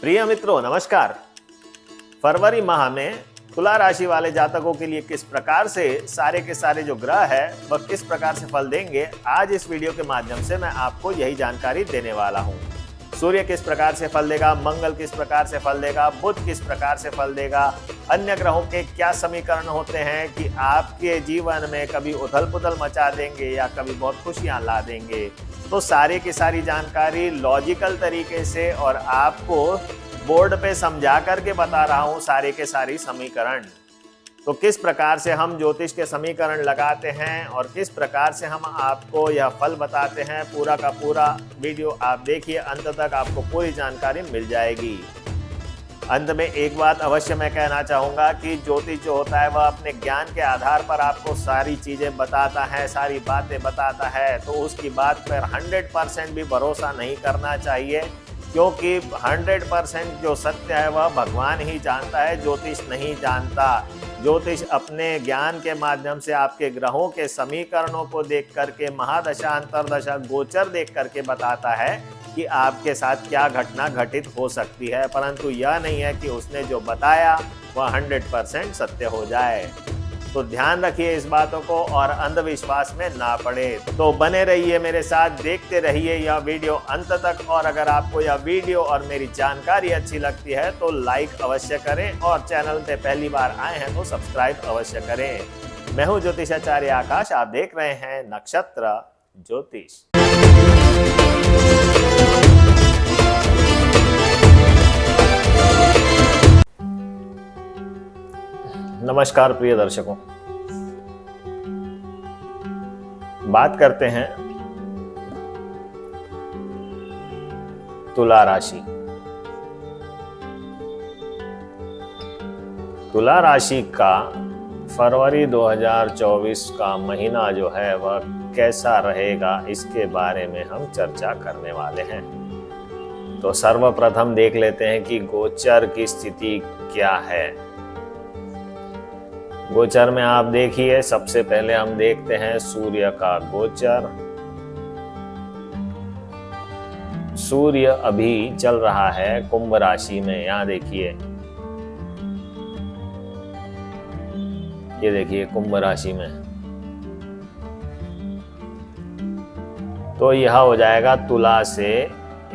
प्रिय मित्रों नमस्कार। फरवरी माह में तुला राशि वाले जातकों के लिए किस प्रकार से सारे के सारे जो ग्रह है वह किस प्रकार से फल देंगे, आज इस वीडियो के माध्यम से मैं आपको यही जानकारी देने वाला हूं। सूर्य किस प्रकार से फल देगा, मंगल किस प्रकार से फल देगा, बुध किस प्रकार से फल देगा, अन्य ग्रहों के क्या समीकरण होते हैं कि आपके जीवन में कभी उथल पुथल मचा देंगे या कभी बहुत खुशियां ला देंगे। तो सारी की सारी जानकारी लॉजिकल तरीके से और आपको बोर्ड पे समझा करके बता रहा हूं, सारे के सारी समीकरण। तो किस प्रकार से हम ज्योतिष के समीकरण लगाते हैं और किस प्रकार से हम आपको यह फल बताते हैं, पूरा का पूरा वीडियो आप देखिए, अंत तक आपको पूरी जानकारी मिल जाएगी। अंत में एक बात अवश्य मैं कहना चाहूँगा कि ज्योतिष जो होता है वह अपने ज्ञान के आधार पर आपको सारी चीज़ें बताता है, सारी बातें बताता है, तो उसकी बात पर 100% भी भरोसा नहीं करना चाहिए, क्योंकि 100% जो सत्य है वह भगवान ही जानता है, ज्योतिष नहीं जानता। ज्योतिष अपने ज्ञान के माध्यम से आपके ग्रहों के समीकरणों को देख करके, महादशा अंतरदशा गोचर देख करके बताता है कि आपके साथ क्या घटना घटित हो सकती है, परंतु यह नहीं है कि उसने जो बताया वह 100% सत्य हो जाए। तो ध्यान रखिए इस बातों को और अंधविश्वास में ना पड़े। तो बने रहिए मेरे साथ, देखते रहिए यह वीडियो अंत तक। और अगर आपको यह वीडियो और मेरी जानकारी अच्छी लगती है तो लाइक अवश्य करें और चैनल पे पहली बार आए हैं तो सब्सक्राइब अवश्य करें। मैं हूं ज्योतिषाचार्य आकाश, आप देख रहे हैं नक्षत्र ज्योतिष। नमस्कार प्रिय दर्शकों, बात करते हैं तुला राशि। तुला राशि का फरवरी 2024 का महीना जो है वह कैसा रहेगा, इसके बारे में हम चर्चा करने वाले हैं। तो सर्वप्रथम देख लेते हैं कि गोचर की स्थिति क्या है। गोचर में आप देखिए, सबसे पहले हम देखते हैं सूर्य का गोचर। सूर्य अभी चल रहा है कुंभ राशि में। यहां देखिए, ये देखिए कुंभ राशि में। तो यह हो जाएगा तुला से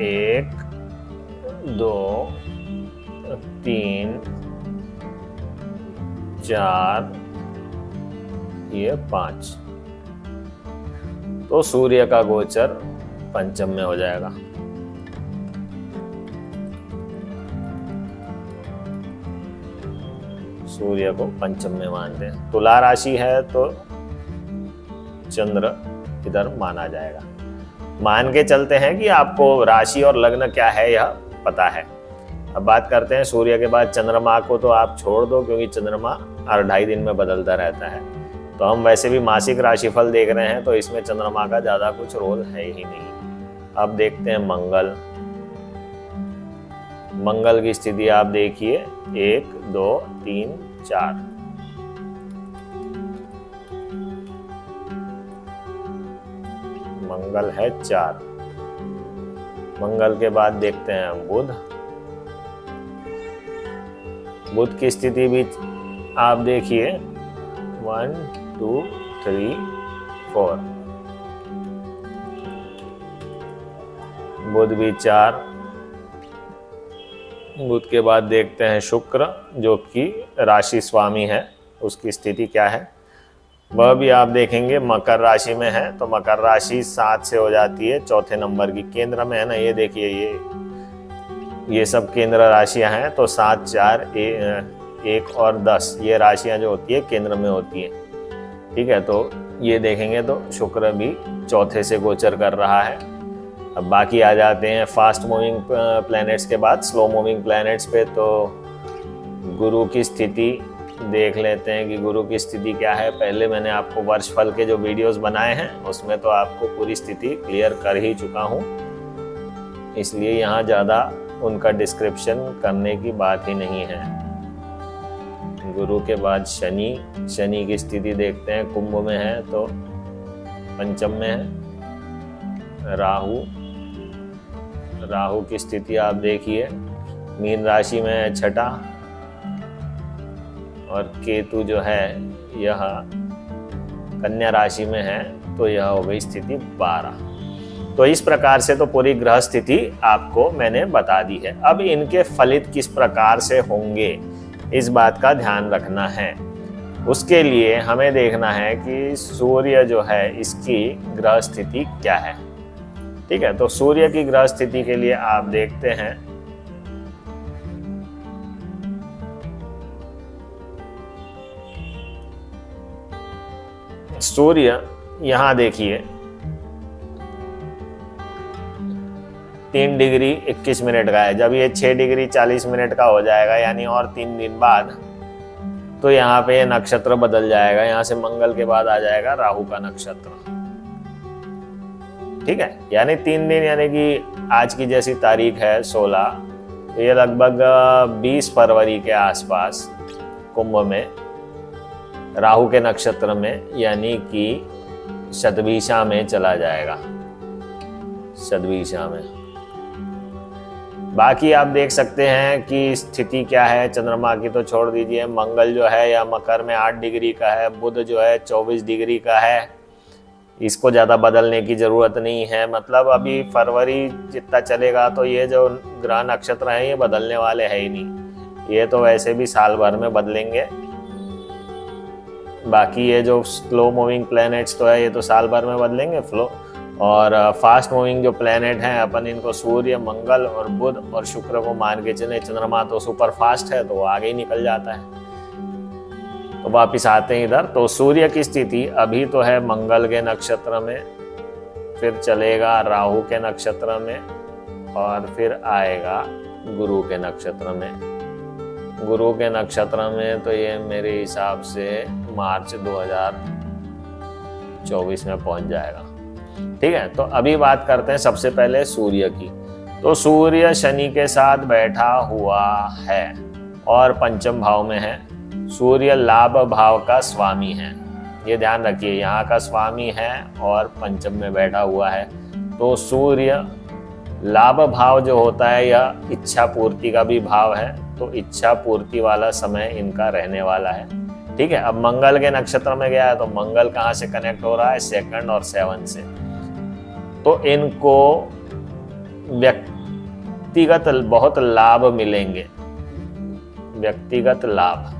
1 2 3 4 ये 5। तो सूर्य का गोचर पंचम में हो जाएगा। सूर्य को पंचम में मानते हैं। तुला राशि है तो चंद्र इधर माना जाएगा। मान के चलते हैं कि आपको राशि और लग्न क्या है यह पता है। अब बात करते हैं सूर्य के बाद चंद्रमा को, तो आप छोड़ दो क्योंकि चंद्रमा हर 2.5 दिन में बदलता रहता है। तो हम वैसे भी मासिक राशिफल देख रहे हैं, तो इसमें चंद्रमा का ज़्यादा कुछ रोल है ही नहीं। अब देखते हैं मंगल। मंगल की स्थिति आप देखिए, 1 2 3 4। मंगल है 4। मंगल के बाद देखते हैं बुध। बुध की स्थिति भी आप देखिए, 1 2 3 4। बुध भी 4। बुध के बाद देखते हैं शुक्र, जो कि राशि स्वामी है, उसकी स्थिति क्या है वह भी आप देखेंगे। मकर राशि में है, तो मकर राशि 7 से हो जाती है, चौथे नंबर की केंद्र में है ना। ये देखिए, ये सब केंद्र राशियां हैं। तो 7 4 1 और 10 ये राशियां जो होती है केंद्र में होती है। ठीक है, तो ये देखेंगे तो शुक्र भी चौथे से गोचर कर रहा है। अब बाकी आ जाते हैं फास्ट मूविंग प्लैनेट्स के बाद स्लो मूविंग प्लैनेट्स पे। तो गुरु की स्थिति देख लेते हैं कि गुरु की स्थिति क्या है। पहले मैंने आपको वर्षफल के जो वीडियोस बनाए हैं उसमें तो आपको पूरी स्थिति क्लियर कर ही चुका हूँ, इसलिए यहाँ ज़्यादा उनका डिस्क्रिप्शन करने की बात ही नहीं है। गुरु के बाद शनि। शनि की स्थिति देखते हैं, कुंभ में है तो पंचम में है। राहु। राहु की स्थिति आप देखिए, मीन राशि में है छठा, और केतु जो है यह कन्या राशि में है, तो यह हो गई स्थिति 12। तो इस प्रकार से तो पूरी ग्रह स्थिति आपको मैंने बता दी है। अब इनके फलित किस प्रकार से होंगे, इस बात का ध्यान रखना है। उसके लिए हमें देखना है कि सूर्य जो है इसकी ग्रह स्थिति क्या है। ठीक है, तो सूर्य की ग्रह स्थिति के लिए आप देखते हैं सूर्य, यहां देखिए 3 डिग्री 21 मिनट का है। जब ये 6 डिग्री 40 मिनट का हो जाएगा, यानी और 3 दिन बाद, तो यहाँ पे नक्षत्र बदल जाएगा। यहाँ से मंगल के बाद आ जाएगा राहु का नक्षत्र। ठीक है, यानी 3 दिन, यानी कि आज की जैसी तारीख है 16, तो ये लगभग 20 फरवरी के आसपास कुंभ में राहु के नक्षत्र में, यानी कि शतभिषा में चला जाएगा, शतभिषा में। बाकी आप देख सकते हैं कि स्थिति क्या है। चंद्रमा की तो छोड़ दीजिए, मंगल जो है या मकर में 8 डिग्री का है, बुध जो है 24 डिग्री का है, इसको ज़्यादा बदलने की ज़रूरत नहीं है। मतलब अभी फरवरी जितना चलेगा तो ये जो ग्रह नक्षत्र हैं ये बदलने वाले हैं ही नहीं, ये तो वैसे भी साल भर में बदलेंगे। बाकी ये जो स्लो मूविंग प्लैनेट्स तो है ये तो साल भर में बदलेंगे फ्लो, और फास्ट मूविंग जो प्लैनेट हैं अपन इनको सूर्य, मंगल और बुध और शुक्र को मान के चले। चंद्रमा तो सुपर फास्ट है तो वो आगे ही निकल जाता है। तो वापिस आते हैं इधर। तो सूर्य की स्थिति अभी तो है मंगल के नक्षत्र में, फिर चलेगा राहु के नक्षत्र में, और फिर आएगा गुरु के नक्षत्र में। गुरु के नक्षत्र में तो ये मेरे हिसाब से मार्च 2024 में पहुंच जाएगा। ठीक है, तो अभी बात करते हैं सबसे पहले सूर्य की। तो सूर्य शनि के साथ बैठा हुआ है और पंचम भाव में है। सूर्य लाभ भाव का स्वामी है, ये ध्यान रखिए, यहाँ का स्वामी है और पंचम में बैठा हुआ है। तो सूर्य लाभ भाव जो होता है यह इच्छा पूर्ति का भी भाव है, तो इच्छा पूर्ति वाला समय इनका रहने वाला है। ठीक है, अब मंगल के नक्षत्र में गया है तो मंगल कहाँ से कनेक्ट हो रहा है, 2nd और 7 से। तो इनको व्यक्तिगत बहुत लाभ मिलेंगे, व्यक्तिगत लाभ,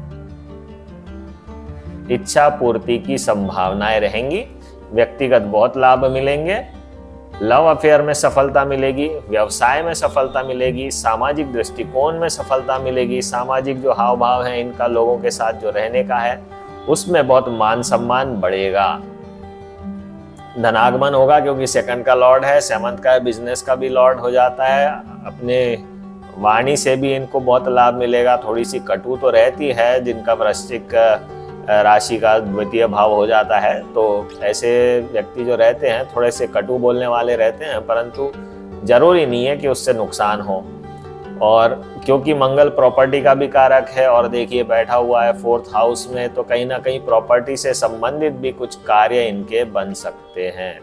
इच्छा पूर्ति की संभावनाएं रहेंगी, व्यक्तिगत बहुत लाभ मिलेंगे, लव अफेयर में सफलता मिलेगी, व्यवसाय में सफलता मिलेगी, सामाजिक दृष्टिकोण में सफलता मिलेगी, सामाजिक जो हाव भाव है इनका लोगों के साथ जो रहने का है उसमें बहुत मान सम्मान बढ़ेगा। धनागमन होगा क्योंकि 2nd का लॉर्ड है, 7th का बिजनेस का भी लॉर्ड हो जाता है। अपने वाणी से भी इनको बहुत लाभ मिलेगा। थोड़ी सी कटु तो रहती है जिनका वृश्चिक राशि का द्वितीय भाव हो जाता है, तो ऐसे व्यक्ति जो रहते हैं थोड़े से कटु बोलने वाले रहते हैं, परंतु जरूरी नहीं है कि उससे नुकसान हो। और क्योंकि मंगल प्रॉपर्टी का भी कारक है और देखिए बैठा हुआ है 4th हाउस में, तो कहीं ना कहीं प्रॉपर्टी से संबंधित भी कुछ कार्य इनके बन सकते हैं।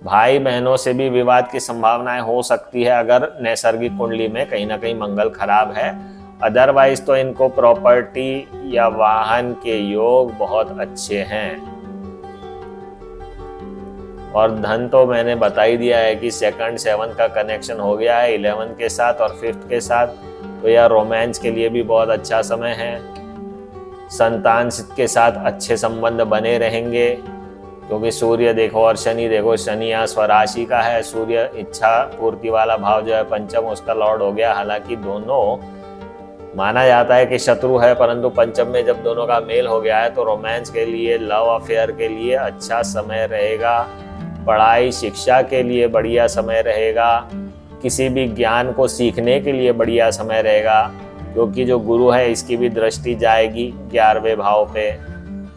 भाई बहनों से भी विवाद की संभावनाएं हो सकती है अगर नैसर्गिक कुंडली में कहीं ना कहीं मंगल खराब है। अदरवाइज तो इनको प्रॉपर्टी या वाहन के योग बहुत अच्छे हैं। और धन तो मैंने बता ही दिया है कि 2nd 7th का कनेक्शन हो गया है 11 के साथ और 5th के साथ, तो यह रोमांस के लिए भी बहुत अच्छा समय है। संतान के साथ अच्छे संबंध बने रहेंगे क्योंकि सूर्य देखो और शनि देखो, शनि यहाँ स्वराशि का है, सूर्य इच्छा पूर्ति वाला भाव जो है पंचम उसका लॉर्ड हो गया। हालांकि दोनों माना जाता है कि शत्रु है, परंतु पंचम में जब दोनों का मेल हो गया है तो रोमांस के लिए, लव अफेयर के लिए अच्छा समय रहेगा। पढ़ाई शिक्षा के लिए बढ़िया समय रहेगा। किसी भी ज्ञान को सीखने के लिए बढ़िया समय रहेगा क्योंकि जो गुरु है इसकी भी दृष्टि जाएगी 11वें भाव पे।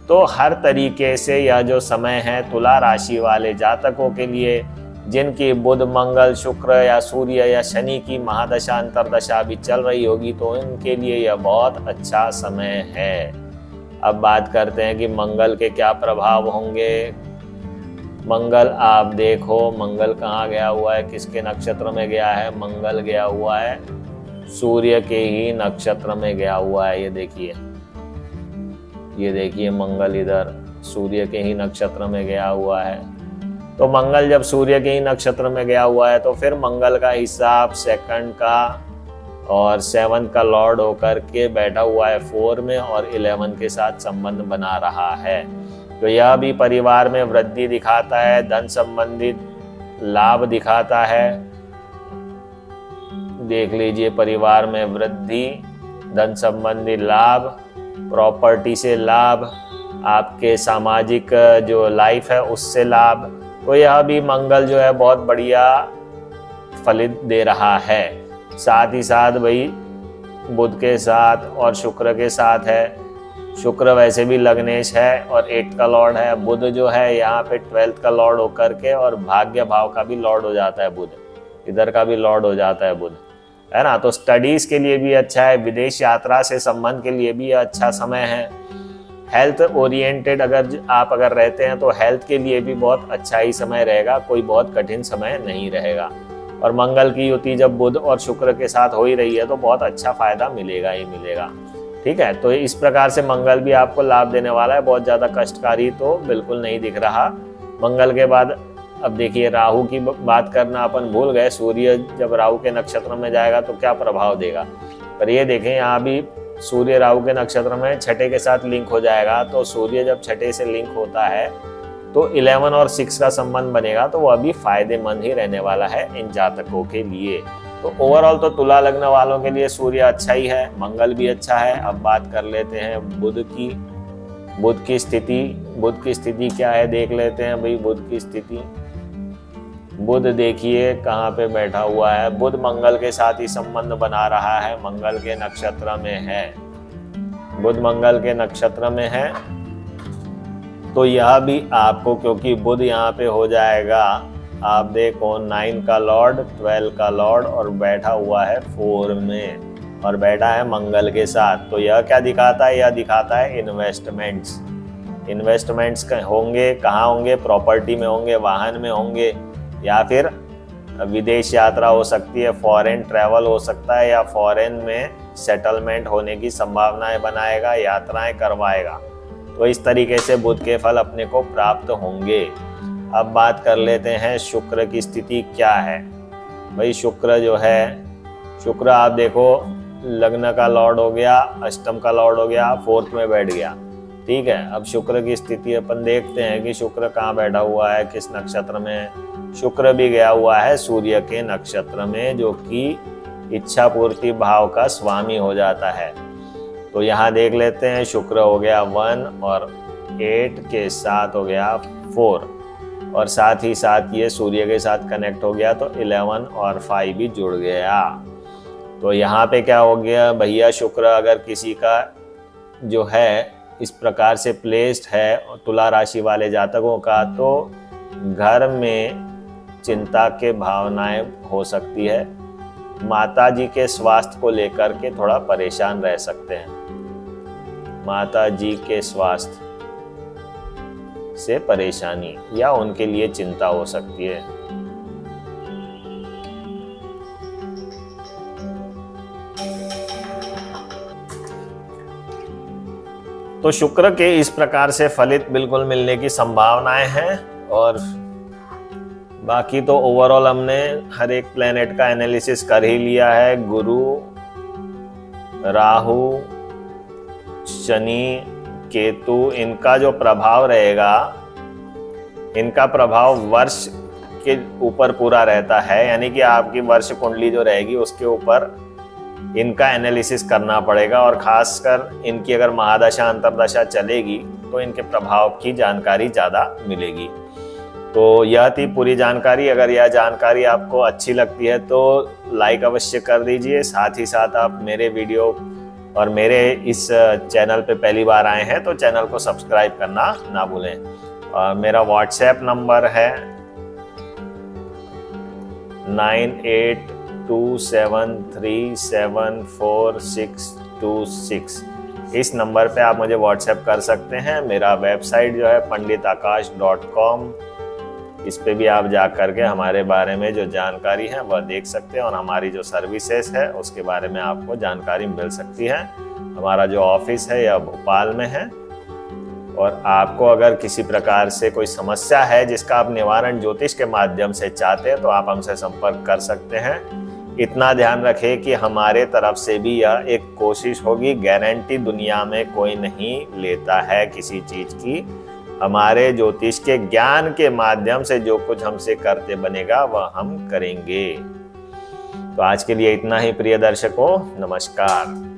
तो हर तरीके से यह जो समय है तुला राशि वाले जातकों के लिए, जिनकी बुध मंगल शुक्र या सूर्य या शनि की महादशा अंतरदशा भी चल रही होगी, तो इनके लिए यह बहुत अच्छा समय है। अब बात करते हैं कि मंगल के क्या प्रभाव होंगे। मंगल आप देखो, मंगल कहाँ गया हुआ है, किसके नक्षत्र में गया है? मंगल गया हुआ है सूर्य के ही नक्षत्र में गया हुआ है। ये देखिए मंगल इधर सूर्य के ही नक्षत्र में गया हुआ है। तो मंगल जब सूर्य के ही नक्षत्र में गया हुआ है तो फिर मंगल का हिसाब सेकंड का और 7 का लॉर्ड होकर के बैठा हुआ है 4 में और 11 के साथ संबंध बना रहा है। तो यह भी परिवार में वृद्धि दिखाता है, धन संबंधित लाभ दिखाता है। देख लीजिए, परिवार में वृद्धि, धन संबंधी लाभ, प्रॉपर्टी से लाभ, आपके सामाजिक जो लाइफ है उससे लाभ। तो यह भी मंगल जो है बहुत बढ़िया फलित दे रहा है। साथ ही साथ भाई बुध के साथ और शुक्र के साथ है। शुक्र वैसे भी लग्नेश है और 8 का लॉर्ड है। बुध जो है यहाँ पे 12th का लॉर्ड होकर के और भाग्य भाव का भी लॉर्ड हो जाता है बुध, इधर का भी लॉर्ड हो जाता है बुध, है ना। तो स्टडीज के लिए भी अच्छा है, विदेश यात्रा से संबंध के लिए भी अच्छा समय है। हेल्थ ओरिएंटेड आप अगर रहते हैं तो हेल्थ के लिए भी बहुत अच्छा ही समय रहेगा, कोई बहुत कठिन समय नहीं रहेगा। और मंगल की युति जब बुध और शुक्र के साथ हो ही रही है तो बहुत अच्छा फायदा मिलेगा ही मिलेगा। ठीक है, तो इस प्रकार से मंगल भी आपको लाभ देने वाला है। बहुत ज़्यादा कष्टकारी तो बिल्कुल नहीं दिख रहा। मंगल के बाद अब देखिए राहु की बात करना अपन भूल गए। सूर्य जब राहु के नक्षत्र में जाएगा तो क्या प्रभाव देगा, पर ये देखें यहाँ भी सूर्य राहु के नक्षत्र में 6 के साथ लिंक हो जाएगा। तो सूर्य जब 6 से लिंक होता है तो 11 और 6 का संबंध बनेगा, तो वो अभी फायदेमंद ही रहने वाला है इन जातकों के लिए। तो ओवरऑल तो तुला लग्न वालों के लिए सूर्य अच्छा ही है, मंगल भी अच्छा है। अब बात कर लेते हैं बुध की स्थिति। बुध की स्थिति क्या है देख लेते हैं भाई। बुध की स्थिति, बुध देखिए कहाँ पे बैठा हुआ है। बुध मंगल के साथ ही संबंध बना रहा है, मंगल के नक्षत्र में है। बुध मंगल के नक्षत्र में है तो यह भी आपको, क्योंकि बुध यहाँ पे हो जाएगा, आप देखो 9 का लॉर्ड, 12 का लॉर्ड और बैठा हुआ है 4 में और बैठा है मंगल के साथ। तो यह क्या दिखाता है? यह दिखाता है इन्वेस्टमेंट्स होंगे। कहाँ होंगे? प्रॉपर्टी में होंगे, वाहन में होंगे, या फिर विदेश यात्रा हो सकती है, फॉरेन ट्रैवल हो सकता है, या फॉरेन में सेटलमेंट होने की संभावनाएं बनाएगा, यात्राएं करवाएगा। तो इस तरीके से बुध के फल अपने को प्राप्त होंगे। अब बात कर लेते हैं शुक्र की स्थिति क्या है। भाई शुक्र जो है, शुक्र आप देखो लग्न का लॉर्ड हो गया, अष्टम का लॉर्ड हो गया, 4th में बैठ गया। ठीक है, अब शुक्र की स्थिति अपन देखते हैं कि शुक्र कहाँ बैठा हुआ है, किस नक्षत्र में। शुक्र भी गया हुआ है सूर्य के नक्षत्र में, जो कि इच्छा पूर्ति भाव का स्वामी हो जाता है। तो यहाँ देख लेते हैं, शुक्र हो गया 1 और 8 के साथ हो गया 4 और साथ ही साथ ये सूर्य के साथ कनेक्ट हो गया तो 11 और 5 भी जुड़ गया। तो यहाँ पे क्या हो गया भैया, शुक्र अगर किसी का जो है इस प्रकार से प्लेस्ड है तुला राशि वाले जातकों का, तो घर में चिंता के भावनाएं हो सकती है। माता जी के स्वास्थ्य को लेकर के थोड़ा परेशान रह सकते हैं। माता जी के स्वास्थ्य से परेशानी या उनके लिए चिंता हो सकती है। तो शुक्र के इस प्रकार से फलित बिल्कुल मिलने की संभावनाएं हैं। और बाकी तो ओवरऑल हमने हर एक प्लेनेट का एनालिसिस कर ही लिया है। गुरु, राहु, शनि, केतु, इनका जो प्रभाव रहेगा, इनका प्रभाव वर्ष के ऊपर पूरा रहता है, यानी कि आपकी वर्ष कुंडली जो रहेगी उसके ऊपर इनका एनालिसिस करना पड़ेगा। और खासकर इनकी अगर महादशा अंतरदशा चलेगी तो इनके प्रभाव की जानकारी ज़्यादा मिलेगी। तो यह थी पूरी जानकारी। अगर यह जानकारी आपको अच्छी लगती है तो लाइक अवश्य कर दीजिए। साथ ही साथ आप मेरे वीडियो और मेरे इस चैनल पे पहली बार आए हैं तो चैनल को सब्सक्राइब करना ना भूलें। और मेरा व्हाट्सएप नंबर है 9827374626। इस नंबर पे आप मुझे व्हाट्सएप कर सकते हैं। मेरा वेबसाइट जो है panditakash.com, इस पे भी आप जा करके हमारे बारे में जो जानकारी है वह देख सकते हैं और हमारी जो सर्विसेज है उसके बारे में आपको जानकारी मिल सकती है। हमारा जो ऑफिस है यह भोपाल में है और आपको अगर किसी प्रकार से कोई समस्या है जिसका आप निवारण ज्योतिष के माध्यम से चाहते हैं तो आप हमसे संपर्क कर सकते हैं। इतना ध्यान रखें कि हमारे तरफ से भी यह एक कोशिश होगी, गारंटी दुनिया में कोई नहीं लेता है किसी चीज की। हमारे ज्योतिष के ज्ञान के माध्यम से जो कुछ हमसे करते बनेगा वह हम करेंगे। तो आज के लिए इतना ही प्रिय दर्शकों, नमस्कार।